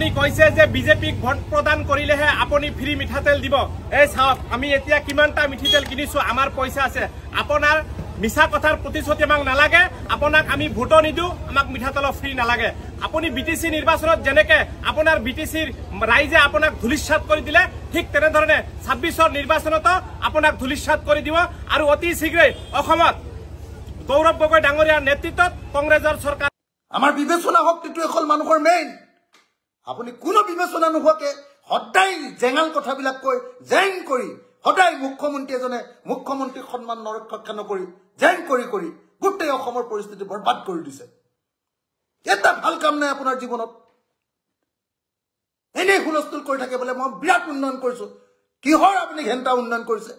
কৈছে যে বিজেপিক ভোট প্ৰদান কৰিলেহে আপুনি ফ্ৰী মিঠাতেল দিব। এই চাওক আমি এতিয়া কিমানটা মিঠাতেল কিনিছো, আমাৰ পইচা আছে। আপোনাৰ মিছা কথাৰ প্ৰতিশ্ৰুতি আমাক নালাগে, আপোনাক আমি ভোটো নিদিওঁ, আমাক মিঠাতেলৰ ফ্ৰী নালাগে। আপুনি বিটিচি নিৰ্বাচনত যেনেকে আপোনাৰ বিটিচিৰ ৰাইজে আপোনাক ধূলিসাৎ কৰি দিলে, ঠিক তেনেধৰণে 26ৰ নিৰ্বাচনতো আপোনাক ধূলিসাৎ কৰি দিব। আৰু অতি শীঘ্ৰেই অসমত গৌৰৱ গগৈ ডাঙৰীয়াৰ নেতৃত্বত কংগ্ৰেছৰ চৰকাৰ। আমাৰ বিবেচনা শক্তিটো এখন মানুহৰ মেইন। আপুনি কোনো বিবেচনা নোহোৱাকে সদায় জেঙাল কথাবিলাক কৈ জেং কৰি সদায় মুখ্যমন্ত্ৰী এজনে মুখ্যমন্ত্ৰীক সন্মান নৰক্ষা নকৰি জেং কৰি কৰি গোটেই অসমৰ পৰিস্থিতি বৰবাদ কৰি দিছে। এটা ভাল কাম নাই আপোনাৰ জীৱনত। এনেই হুলস্থুল কৰি থাকে বোলে মই বিৰাট উন্নয়ন কৰিছো। কিহৰ আপুনি ঘেণ্টা উন্নয়ন কৰিছে?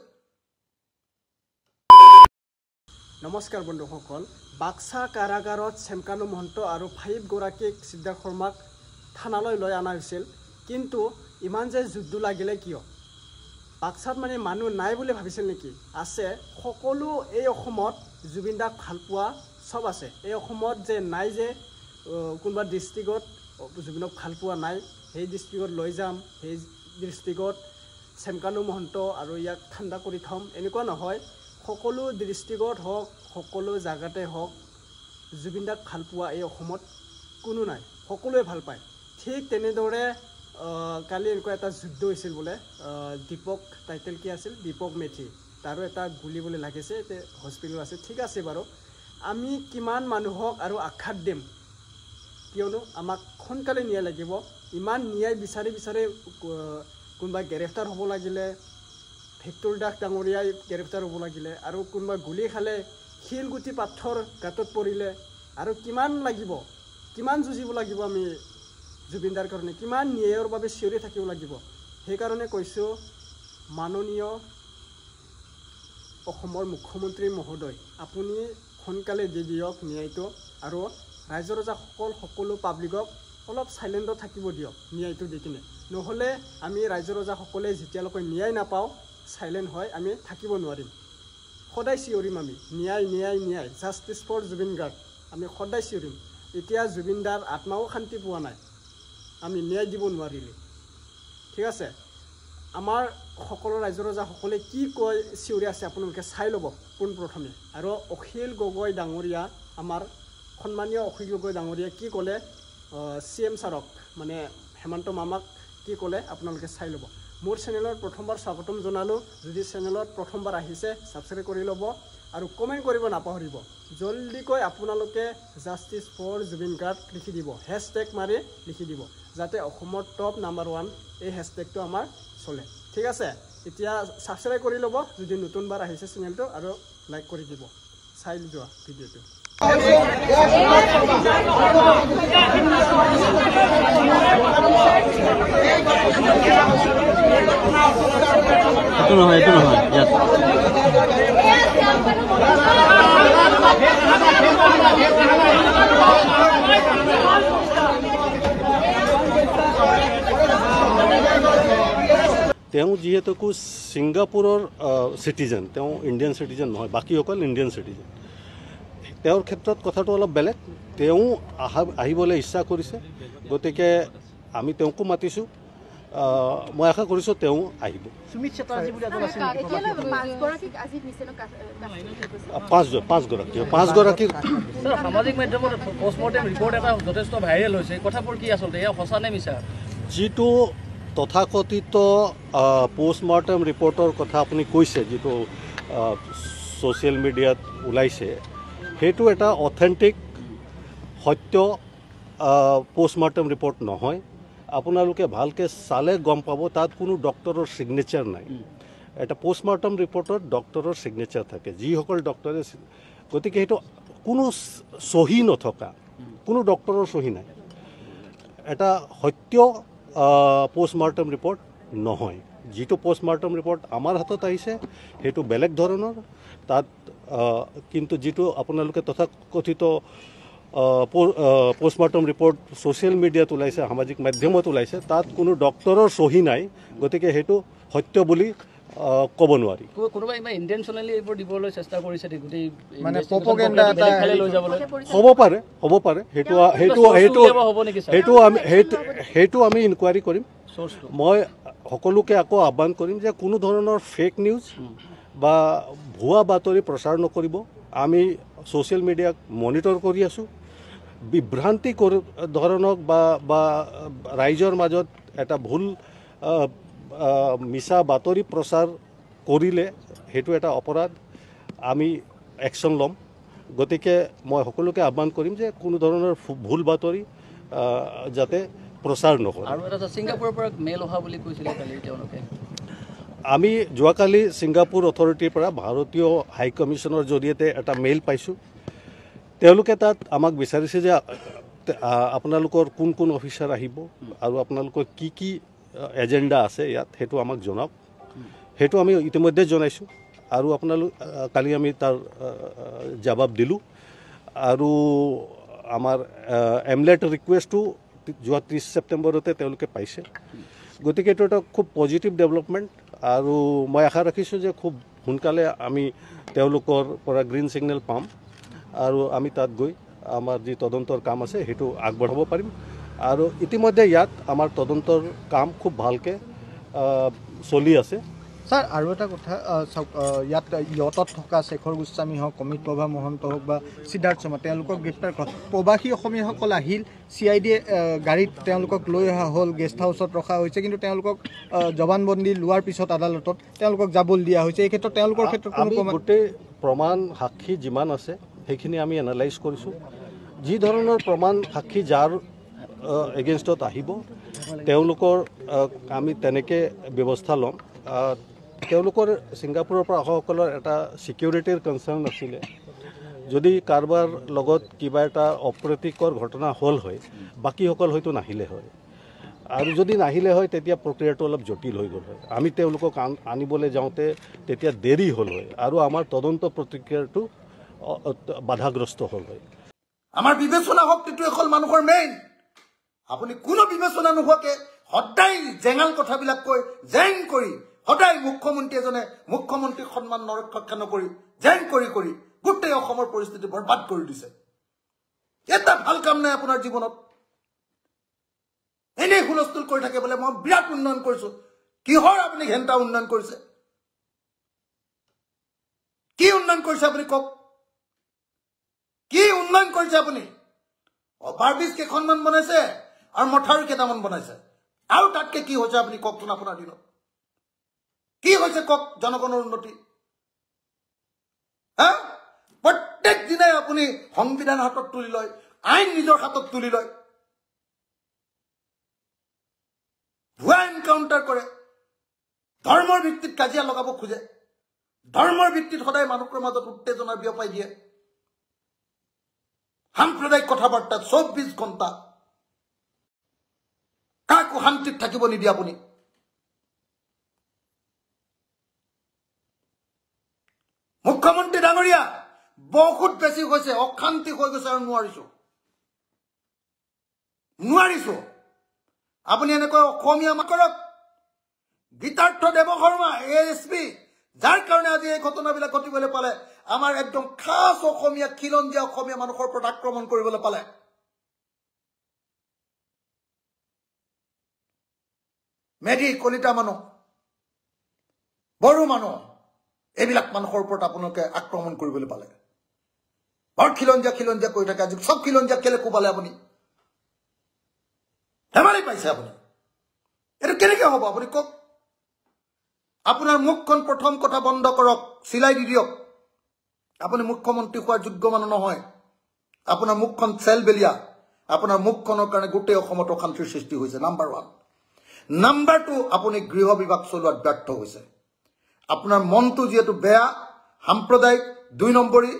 নমস্কাৰ বন্ধুসকল, বাক্সা কাৰাগাৰত চেমকানু মহন্ত আৰু 5 গৰাকীক সিদ্ধাৰ্থ শৰ্মাক থানালৈ লৈ অনা হৈছিল। কিন্তু ইমান যে যুদ্ধ লাগিলে কিয়? বাক্সাত মানে মানুহ নাই বুলি ভাবিছিল নেকি? আছে, সকলো এই অসমত জুবিন দাক ভাল পোৱা সব আছে। এই অসমত যে নাই যে কোনোবা ডিষ্ট্ৰিক্টত জুবিনক ভাল পোৱা নাই, সেই ডিষ্ট্ৰিক্টত লৈ যাম, সেই ডিষ্ট্ৰিক্টত চেমকানু মহন্ত আৰু ইয়াক ঠাণ্ডা কৰি থ'ম, এনেকুৱা নহয়। সকলো ডিষ্ট্ৰিক্টত হওক, সকলো জাগাতে হওক, জুবিন দাক ভাল পোৱা এই অসমত কোনো নাই, সকলোৱে ভাল পায়। ঠিক তেনেদৰে কালি এনেকুৱা এটা যুদ্ধ হৈছিল বোলে। দীপক টাইটেল কি আছিল? দীপক মেথি, তাৰো এটা গুলি বোলে লাগিছে, এতিয়া হস্পিটেল আছে। ঠিক আছে বাৰু, আমি কিমান মানুহক আৰু আঘাত দিম, কিয়নো আমাক সোনকালে ন্যায় লাগিব। ইমান ন্যায় বিচাৰি বিচাৰি কোনোবা গ্ৰেপ্তাৰ হ'ব লাগিলে, ভিক্টৰ দাস ডাঙৰীয়াই গ্ৰেপ্তাৰ হ'ব লাগিলে, আৰু কোনোবা গুলি খালে, শিলগুটি পাথৰ গাঁতত পৰিলে, আৰু কিমান লাগিব, কিমান যুঁজিব লাগিব আমি জুবিনদাৰ কাৰণে, কিমান ন্যায়ৰ বাবে চিঞৰি থাকিব লাগিব। সেইকাৰণে কৈছোঁ, মাননীয় অসমৰ মুখ্যমন্ত্ৰী মহোদয়, আপুনি সোনকালে দি দিয়ক ন্যায়টো, আৰু ৰাইজৰ ৰজাসকল সকলো পাব্লিকক অলপ চাইলেণ্টত থাকিব দিয়ক ন্যায়টো দি কিনে। নহ'লে আমি ৰাইজৰ ৰজাসকলে যেতিয়ালৈকে ন্যায় নাপাওঁ, চাইলেণ্ট হয় আমি থাকিব নোৱাৰিম। সদায় চিঞৰিম আমি, ন্যায় ন্যায় ন্যায়, জাষ্টিছ ফৰ জুবিন গাৰ্গ, আমি সদায় চিঞৰিম। এতিয়া জুবিন দাৰ আত্মাও শান্তি পোৱা নাই, আমি ন্যায় দিব নোৱাৰিলে। ঠিক আছে, আমাৰ সকলো ৰাইজৰ ৰজাসকলে কি কয় চিঞৰি আছে আপোনালোকে চাই ল'ব পোনপ্ৰথমে। আৰু অখিল গগৈ ডাঙৰীয়া, আমাৰ সন্মানীয় অখিল গগৈ ডাঙৰীয়া কি ক'লে, CM ছাৰক মানে হেমন্ত মামাক কি ক'লে আপোনালোকে চাই ল'ব। মোৰ চেনেলত প্ৰথমবাৰ স্বাগতম জনালোঁ। যদি চেনেলত প্ৰথমবাৰ আহিছে, ছাবস্ক্ৰাইব কৰি ল'ব আৰু কমেণ্ট কৰিব নাপাহৰিব। জলদিকৈ আপোনালোকে জাষ্টিছ ফৰ জুবিন গাৰ্গ লিখি দিব, হেছটেগ মাৰি লিখি দিব, যাতে অসমৰ টপ নাম্বাৰ 1 এই হেছটেগটো আমাৰ চলে। ঠিক আছে, এতিয়া ছাবস্ক্ৰাইব কৰি ল'ব যদি নতুনবাৰ আহিছে চেনেলটো, আৰু লাইক কৰি দিব। চাই যোৱা ভিডিঅ'টো। এইটো নহয়, এইটো নহয়, ইয়াত তেওঁ যিহেতুকু ছিংগাপুৰৰ চিটিজেন, তেওঁ ইণ্ডিয়ান চিটিজেন নহয়, বাকীসকল ইণ্ডিয়ান চিটিজেন। তেওঁৰ ক্ষেত্ৰত কথাটো অলপ বেলেগ। তেওঁ আহিবলৈ ইচ্ছা কৰিছে, গতিকে আমি তেওঁকো মাতিছোঁ। মই আশা কৰিছোঁ তেওঁ আহিব। পাঁচগৰাকী সামাজিক মাধ্যমত পষ্টমৰ্টেম ৰিপৰ্ট এটা যথেষ্ট ভাইৰেল হৈছে, কথাবোৰ কি আচলতে, এয়া সঁচা নে মিছা? যিটো তথাকথিত পষ্টমৰ্টেম ৰিপৰ্টৰ কথা আপুনি কৈছে, যিটো ছ'চিয়েল মিডিয়াত ওলাইছে, সেইটো এটা অথেণ্টিক সত্য পষ্টমৰ্টেম ৰিপৰ্ট নহয়। আপোনালোকে ভালকৈ চালে গম পাব, তাত কোনো ডক্টৰৰ ছিগনেচাৰ নাই। এটা পষ্টমৰ্টেম ৰিপৰ্টত ডক্টৰৰ ছিগনেচাৰ থাকে, যিসকল ডক্টৰে, গতিকে সেইটো কোনো চহী নথকা, কোনো ডক্টৰৰ চহী নাই। এটা সত্য পষ্টমৰ্টেম ৰিপৰ্ট নহয়। যিটো পষ্টমৰ্টেম ৰিপৰ্ট আমাৰ হাতত আহিছে সেইটো বেলেগ ধৰণৰ। তাত কিন্তু যিটো আপোনালোকে তথাকথিত পষ্টমৰ্টেম ৰিপৰ্ট ছ'চিয়েল মিডিয়াত ওলাইছে, সামাজিক মাধ্যমত ওলাইছে, তাত কোনো ডক্টৰৰ চহী নাই। গতিকে সেইটো সত্য বুলি ক'ব নোৱাৰি। কোনোবাই ইমান ইণ্টেনশ্যনেলি এইবোৰ দিবলৈ চেষ্টা কৰিছে গোটেই মানে প্ৰপগেণ্ডা এটা লৈ যাবলৈ হ'ব পাৰে সেইটো আমি ইনকুৱাৰী কৰিম। মই সকলোকে আকৌ আহ্বান কৰিম যে কোনো ধৰণৰ ফেক নিউজ বা ভুৱা বাতৰি প্ৰচাৰ নকৰিব। আমি ছ'চিয়েল মিডিয়াক মনিটৰ কৰি আছোঁ। বিভ্ৰান্তি ধৰণক বা ৰাইজৰ মাজত এটা ভুল মিছা বাতৰি প্ৰচাৰ কৰিলে সেইটো এটা অপৰাধ, আমি একশ্যন ল'ম। গতিকে মই সকলোকে আহ্বান কৰিম যে কোনো ধৰণৰ ভুল বাতৰি যাতে প্ৰচাৰ নকৰে। আৰু এটা ছিংগাপুৰৰ পৰা মেইল অহা বুলি কৈছিলে কালি তেওঁলোকে। আমি যোৱাকালি ছিংগাপুৰ অথৰিটিৰ পৰা ভাৰতীয় হাই কমিশ্যনৰ জৰিয়তে এটা মেইল পাইছোঁ। তেওঁলোকে তাত আমাক বিচাৰিছে যে আপোনালোকৰ কোন কোন অফিচাৰ আহিব আৰু আপোনালোকৰ কি কি এজেণ্ডা আছে ইয়াত সেইটো আমাক জনাওক। সেইটো আমি ইতিমধ্যে জনাইছোঁ আৰু কালি আমি তাৰ জবাব দিলোঁ। আৰু আমাৰ এমলেট ৰিকুৱেষ্টটো যোৱা 30 ছেপ্টেম্বৰতে তেওঁলোকে পাইছে। গতিকে এইটো এটা খুব পজিটিভ ডেভেলপমেণ্ট আৰু মই আশা ৰাখিছোঁ যে খুব সোনকালে আমি তেওঁলোকৰ পৰা গ্ৰীণ ছিগনেল পাম আৰু আমি তাত গৈ আমাৰ যি তদন্তৰ কাম আছে সেইটো আগবঢ়াব পাৰিম। আৰু ইতিমধ্যে ইয়াত আমাৰ তদন্তৰ কাম খুব ভালকৈ চলি আছে। ছাৰ আৰু এটা কথা চাওক, ইয়াত ইয়তত থকা শেখৰ গোস্বামী হওক, অমিত প্ৰভা মহন্ত হওক বা সিদ্ধাৰ্থ শৰ্মা তেওঁলোকক গ্ৰেপ্তাৰ কৰা প্ৰৱাসী অসমীয়াসকল আহিল। CID গাড়ীত তেওঁলোকক লৈ অহা হ'ল, গেষ্ট হাউচত ৰখা হৈছে, কিন্তু তেওঁলোকক জবানবন্দী লোৱাৰ পিছত আদালতত তেওঁলোকক যাবলৈ দিয়া হৈছে। এই ক্ষেত্ৰত তেওঁলোকৰ ক্ষেত্ৰত আমি গোটেই প্ৰমাণ সাক্ষী যিমান আছে সেইখিনি আমি এনালাইজ কৰিছোঁ। যি ধৰণৰ প্ৰমাণ সাক্ষী যাৰ এগেইনষ্টত আহিব তেওঁলোকৰ আমি তেনেকৈ ব্যৱস্থা ল'ম। তেওঁলোকৰ ছিংগাপুৰৰ পৰা অহাসকলৰ এটা ছিকিউৰিটিৰ কনচাৰ্ণ আছিলে। যদি কাৰোবাৰ লগত কিবা এটা অপ্ৰীতিকৰ ঘটনা হ'ল হয়, বাকীসকল হয়তো নাহিলে হয়, আৰু যদি নাহিলে হয় তেতিয়া প্ৰক্ৰিয়াটো অলপ জটিল হৈ গ'ল হয়। আমি তেওঁলোকক আনিবলৈ যাওঁতে তেতিয়া দেৰি হ'ল হয় আৰু আমাৰ তদন্ত প্ৰতিক্ৰিয়াটো বাধাগ্ৰস্ত হ'ল হয়। আমাৰ বিবেচনা শক্তিটো এখন মানুহৰ মেইন। আপুনি কোনো বিবেচনা নোহোৱাকে সদায় জেঙাল কথাবিলাক কৈ জেং কৰি সদায় মুখ্যমন্ত্ৰী এজনে মুখ্যমন্ত্ৰীৰ সন্মান নৰক্ষা নকৰি জেং কৰি কৰি গোটেই অসমৰ পৰিস্থিতি বৰবাদ কৰি দিছে। এটা ভাল কাম নাই আপোনাৰ জীৱনত। এনেই হুলস্থুল কৰি থাকে বোলে মই বিৰাট উন্নয়ন কৰিছো। কিহৰ আপুনি ঘেণ্টা উন্নয়ন কৰিছে? কি উন্নয়ন কৰিছে আপুনি কওক? কি উন্নয়ন কৰিছে আপুনি? অভাৰব্ৰিজ কেইখনমান বনাইছে আৰু মথাউৰি কেইটামান বনাইছে, আৰু তাতকে কি হৈছে আপুনি কওকচোন? আপোনাৰ দিনত কি হৈছে কওক? জনগণৰ উন্নতি হা? প্ৰত্যেক দিনাই আপুনি সংবিধান হাতত তুলি লয়, আইন নিজৰ হাতত তুলি লয়, ভুৱা এনকাউণ্টাৰ কৰে, ধৰ্মৰ ভিত্তিত কাজিয়া লগাব খোজে, ধৰ্মৰ ভিত্তিত সদায় মানুহৰ মাজত উত্তেজনা বিয়পাই দিয়ে, সাম্প্ৰদায়িক কথা-বাৰ্তা 24 ঘণ্টা, কাকো শান্তিত থাকিব নিদিয়ে আপুনি। মুখ্যমন্ত্ৰী ডাঙৰীয়া বহুত বেছি হৈছে, অশান্তি হৈ গৈছে আৰু নোৱাৰিছো। আপুনি এনেকৈ অসমীয়া কৰক। গীতাৰ্থ দেৱশৰ্মা ASP, যাৰ কাৰণে আজি এই ঘটনাবিলাক ঘটিবলৈ পালে, আমাৰ একদম খাস অসমীয়া খিলঞ্জীয়া অসমীয়া মানুহৰ ওপৰত আক্ৰমণ কৰিবলৈ পালে। মেধি কলিতা মানুহ, বড়ো মানুহ, এইবিলাক মানুহৰ ওপৰত আপোনালোকে আক্ৰমণ কৰিবলৈ পালে। বৰ খিলঞ্জীয়া কৈ থাকে। আজি চব খিলঞ্জীয়া কেলে কোবালে আপুনি? ধেমালি পাইছে আপুনি? এইটো কেনেকে হ'ব আপুনি কওক? আপোনাৰ মুখখন প্ৰথম কথা বন্ধ কৰক, চিলাই দি দিয়ক। আপুনি মুখ্যমন্ত্ৰী হোৱাৰ যোগ্য মানুহ নহয়। আপোনাৰ মুখখন চেল বেলিয়া। আপোনাৰ মুখখনৰ কাৰণে গোটেই অসমত অশান্তিৰ সৃষ্টি হৈছে। নাম্বাৰ 1। নাম্বাৰ 2, আপুনি গৃহ বিভাগ চলোৱাত ব্যৰ্থ হৈছে। আপোনাৰ মনটো যিহেতু বেয়া, সাম্প্ৰদায়িক, 2 নম্বৰী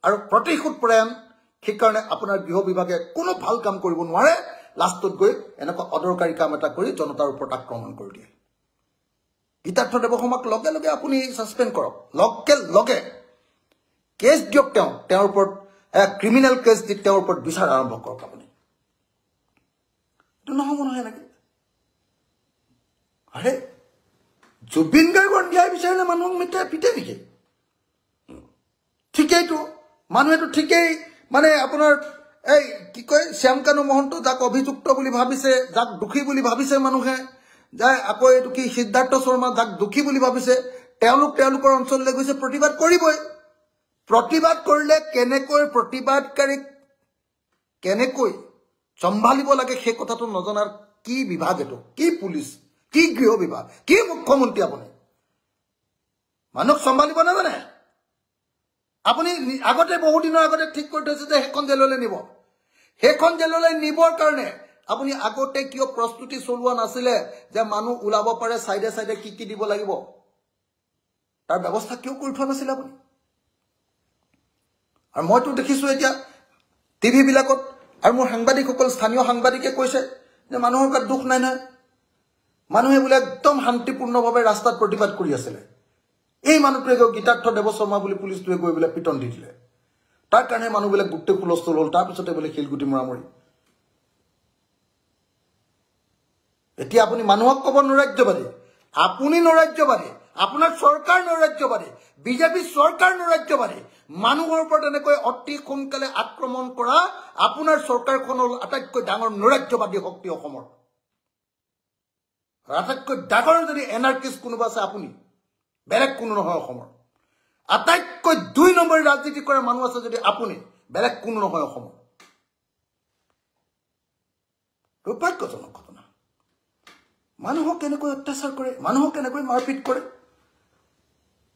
আৰু প্ৰতিশোধ পৰায়ণ, সেইকাৰণে আপোনাৰ গৃহ বিভাগে কোনো ভাল কাম কৰিব নোৱাৰে। লাষ্টত গৈ এনেকুৱা অদৰকাৰী কাম এটা কৰি জনতাৰ ওপৰত আক্ৰমণ কৰি দিয়ে। গীতাৰ্থ দেৱশৰ্মাক লগে লগে আপুনি ছাছপেণ্ড কৰক, লগে কেছ দিয়ক, তেওঁৰ ওপৰত ক্ৰিমিনেল কেছ দি তেওঁৰ ওপৰত বিচাৰ আৰম্ভ কৰক আপুনি। এইটো নহ'ব নহয় এনেকে। আৰে জুবিন গাৰ্গৰ ন্যায় বিচাৰিলে মানুহক পিটে নেকি ঠিকেইতো মানুহেতো ঠিকেই মানে আপোনাৰ এই কি কয় শ্যামকানু মহন্ত যাক অভিযুক্ত বুলি ভাবিছে যাক দুখী বুলি ভাবিছে মানুহে যায় আকৌ এইটো কি সিদ্ধাৰ্থ শৰ্মা যাক দুখী বুলি ভাবিছে তেওঁলোকৰ অঞ্চললৈ গৈছে প্ৰতিবাদ কৰিবই প্ৰতিবাদ কৰিলে কেনেকৈ প্ৰতিবাদকাৰীক কেনেকৈ চম্ভালিব লাগে সেই কথাটো নজনাৰ কি বিভাগ এটো কি পুলিচ কি গৃহ বিভাগ কি মুখ্যমন্ত্ৰী আপুনি মানুহক চম্ভালিব নাজানে আপুনি আগতে বহু দিনৰ আগতে ঠিক কৰি থৈছে যে সেইখন জেললৈ নিব সেইখন জেললৈ নিবৰ কাৰণে আপুনি আগতে কিয় প্ৰস্তুতি চলোৱা নাছিলে যে মানুহ ওলাব পাৰে সাইডে সাইডে কি দিব লাগিব তাৰ ব্যৱস্থা কিয় কৰি থোৱা নাছিল আপুনি আৰু মইতো দেখিছো এতিয়া টিভি বিলাকত আৰু মোৰ সাংবাদিকসকল স্থানীয় সাংবাদিকে কৈছে যে মানুহৰ গাত দুখ নাই না মানুহে বোলে একদম শান্তিপূৰ্ণভাৱে ৰাস্তাত প্ৰতিবাদ কৰি আছিল এই মানুহটোৱে গীতাৰ্থ দেৱ শৰ্মা বুলি পুলিচটোৱে গৈ বোলে পিটন দি দিলে তাৰ কাৰণে মানুহবিলাক গুটে হুলস্থুল হ'ল তাৰ পিছতে বোলে শিলগুটি মৰামৰি এতিয়া আপুনি মানুহক ক'ব নৰাজ্যবাদী আপুনি নৰাজ্যবাদী আপোনাৰ চৰকাৰ নৰাজ্যবাদী বিজেপি চৰকাৰ নৰাজ্যবাদী মানুহৰ ওপৰত এনেকৈ অতি সোনকালে আক্ৰমণ কৰা আপোনাৰ চৰকাৰখনৰ আটাইতকৈ ডাঙৰ নৰাজ্যবাদী শক্তি অসমৰ আটাইতকৈ ডাঙৰ যদি এনাৰ্কিষ্ট কোনোবা আছে আপুনি বেলেগ কোনো নহয় অসমৰ আটাইতকৈ 2 নম্বৰ ৰাজনীতি কৰা মানুহ আছে যদি আপুনি বেলেগ কোনো নহয় অসমৰ দুৰ্ভাগ্যজনক ঘটনা মানুহক কেনেকৈ অত্যাচাৰ কৰে মানুহক কেনেকৈ মাৰপিট কৰে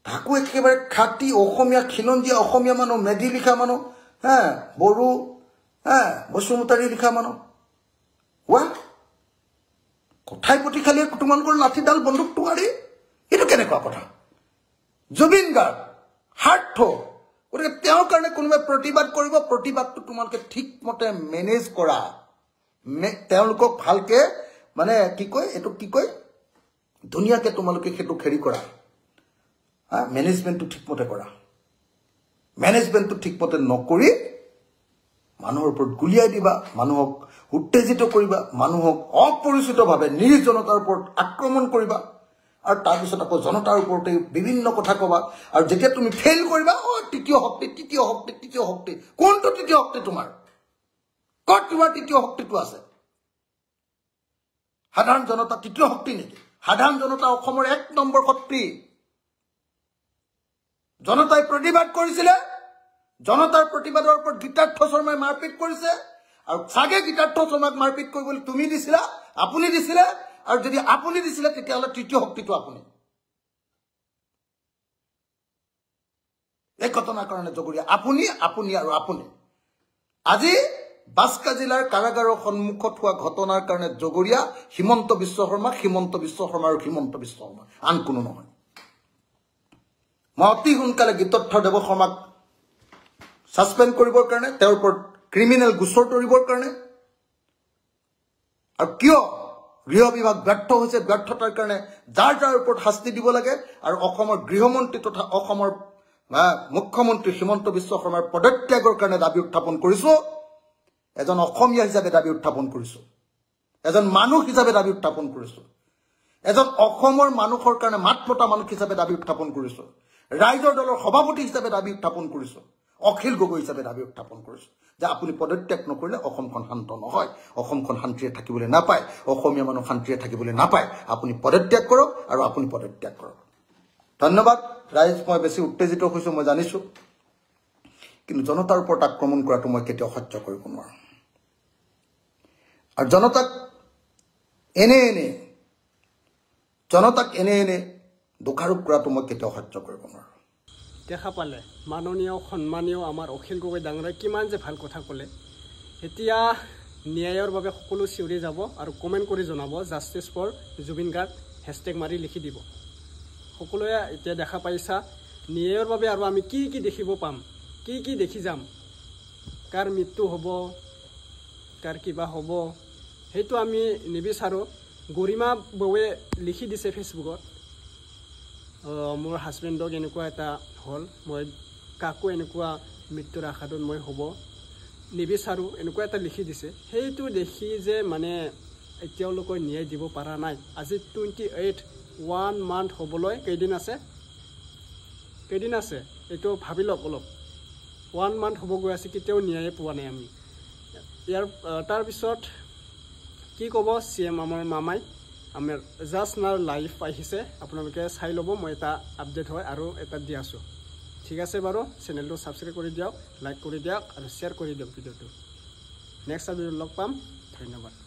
তাকো একেবাৰে খাটি অসমীয়া খিলঞ্জীয়া অসমীয়া মানুহ মেধি লিখা মানুহ বড়ো বসুমতাৰী লিখা মানুহ কথাই প্ৰতি খালি তোমালোকৰ লাঠিডাল বন্দুক টুৱাৰি এইটো কেনেকুৱা কথা জুবিন গাৰ্গ হাৰ্ট গতিকে তেওঁৰ কাৰণে কোনোবাই প্ৰতিবাদ কৰিব প্ৰতিবাদটো তোমালোকে ঠিকমতে মেনেজ কৰা তেওঁলোকক ভালকে মানে কি কয় এইটো কি কয় ধুনীয়াকে তোমালোকে সেইটো খেৰি কৰা মেনেজমেণ্টটো ঠিকমতে কৰা মেনেজমেণ্টটো ঠিকমতে নকৰি মানুহৰ ওপৰত গুলিয়াই দিবা মানুহক উত্তেজিত কৰিবা মানুহক অপৰিচিতভাৱে নিৰ্জনতাৰ ওপৰত আক্ৰমণ কৰিবা আৰু তাৰ পিছত আকৌ জনতাৰ ওপৰতে বিভিন্ন কথা কবা আৰু যেতিয়া তুমি ফেইল কৰিবা তৃতীয় শক্তি কোনটো তৃতীয় শক্তি তোমাৰ ক'ত তোমাৰ তৃতীয় শক্তিটো আছে সাধাৰণ জনতা তৃতীয় শক্তি নেকি সাধাৰণ জনতা অসমৰ 1 নম্বৰ শক্তি জনতাই প্ৰতিবাদ কৰিছিল জনতাৰ প্ৰতিবাদৰ ওপৰত গীতাৰ্থ শৰ্মাই মাৰপিট কৰিছে আৰু সাগে গীতাৰ্থ শৰ্মাক মাৰপিট কৰিবলৈ তুমি দিছিলা আপুনি দিছিলে আৰু যদি আপুনি দিছিলে তেতিয়াহলে তৃতীয় শক্তিটো আপুনি এই ঘটনাৰ কাৰণে জগৰীয়া আপুনি আৰু আপুনি আজি বাস্কা জিলাৰ কাৰাগাৰৰ সন্মুখত হোৱা ঘটনাৰ কাৰণে জগৰীয়া হিমন্ত বিশ্ব শৰ্মা আৰু হিমন্ত বিশ্ব শৰ্মা আন কোনো নহয় মই অতি সোনকালে গীতাৰ্থ দেৱ শৰ্মাক সাসপেন্ড কৰিবৰ কাৰণে তেওঁৰ ওপৰত ক্ৰিমিনেল গোচৰ তৰিবৰ কাৰণে আৰু কিয় গৃহ বিভাগ ব্যৰ্থ হৈছে ব্যৰ্থতাৰ কাৰণে যাৰ ওপৰত শাস্তি দিব লাগে আৰু অসমৰ গৃহমন্ত্ৰী তথা অসমৰ মুখ্যমন্ত্ৰী হিমন্ত বিশ্ব শৰ্মাৰ পদত্যাগৰ কাৰণে দাবী উত্থাপন কৰিছো এজন অসমীয়া হিচাপে দাবী উত্থাপন কৰিছো এজন মানুহ হিচাপে দাবী উত্থাপন কৰিছো এজন অসমৰ মানুহৰ কাৰণে মাতমতা মানুহ হিচাপে দাবী উত্থাপন কৰিছো ৰাইজৰ দলৰ সভাপতি হিচাপে দাবী উত্থাপন কৰিছো অখিল গগৈ হিচাপে দাবী উত্থাপন কৰিছো যে আপুনি পদত্যাগ নকৰিলে অসমখন শান্ত নহয় অসমখন শান্তিৰে থাকিবলৈ নাপায় অসমীয়া মানুহ শান্তিৰে থাকিবলৈ নাপায় আপুনি পদত্যাগ কৰক আৰু আপুনি পদত্যাগ কৰক ধন্যবাদ ৰাইজ মই বেছি উত্তেজিত হৈছো মই জানিছো কিন্তু জনতাৰ ওপৰত আক্ৰমণ কৰাটো মই কেতিয়াও সহ্য কৰিব নোৱাৰো আৰু জনতাক এনে দোষাৰোপ কৰাটো মই কেতিয়াও সহ্য কৰিব নোৱাৰো দেখা পালে মাননীয় সন্মানীয় আমাৰ অখিল গগৈ ডাঙৰীয়াই কিমান যে ভাল কথা ক'লে এতিয়া ন্যায়ৰ বাবে সকলো চিঞৰি যাব আৰু কমেণ্ট কৰি জনাব justice for Zubeen Garg hashtag মাৰি লিখি দিব সকলোৱে এতিয়া দেখা পাইছা ন্যায়ৰ বাবে আৰু আমি কি দেখিব পাম কি দেখি যাম কাৰ মৃত্যু হ'ব কাৰ কিবা হ'ব সেইটো আমি নিবিচাৰোঁ গৰিমা বৌৱে লিখি দিছে ফেচবুকত মোৰ হাজবেণ্ডক এনেকুৱা এটা হ'ল মই কাকো এনেকুৱা মৃত্যুৰ আশাটোত মই হ'ব নিবিচাৰোঁ এনেকুৱা এটা লিখি দিছে সেইটো দেখি যে মানে এতিয়ালৈকে ন্যায় দিব পৰা নাই আজি 28 1 মান্থ হ'বলৈ কেইদিন আছে এইটো ভাবি লওক অলপ 1 মান্থ হ'ব গৈ আছে কেতিয়াও ন্যায় পোৱা নাই আমি ইয়াৰ তাৰপিছত কি ক'ব CM আমাৰ মামাই আমাৰ জাষ্ট নাও লাইভ আহিছে আপোনালোকে চাই ল'ব মই এটা আপডেট হয় আৰু এটা দি আছোঁ ঠিক আছে বাৰু চেনেলটো সাবস্ক্ৰাইব কৰি দিয়ক লাইক কৰি দিয়ক আৰু শ্বেয়াৰ কৰি দিয়ক ভিডিঅ'টো নেক্সট ভিডিঅ'ত লগ পাম ধন্যবাদ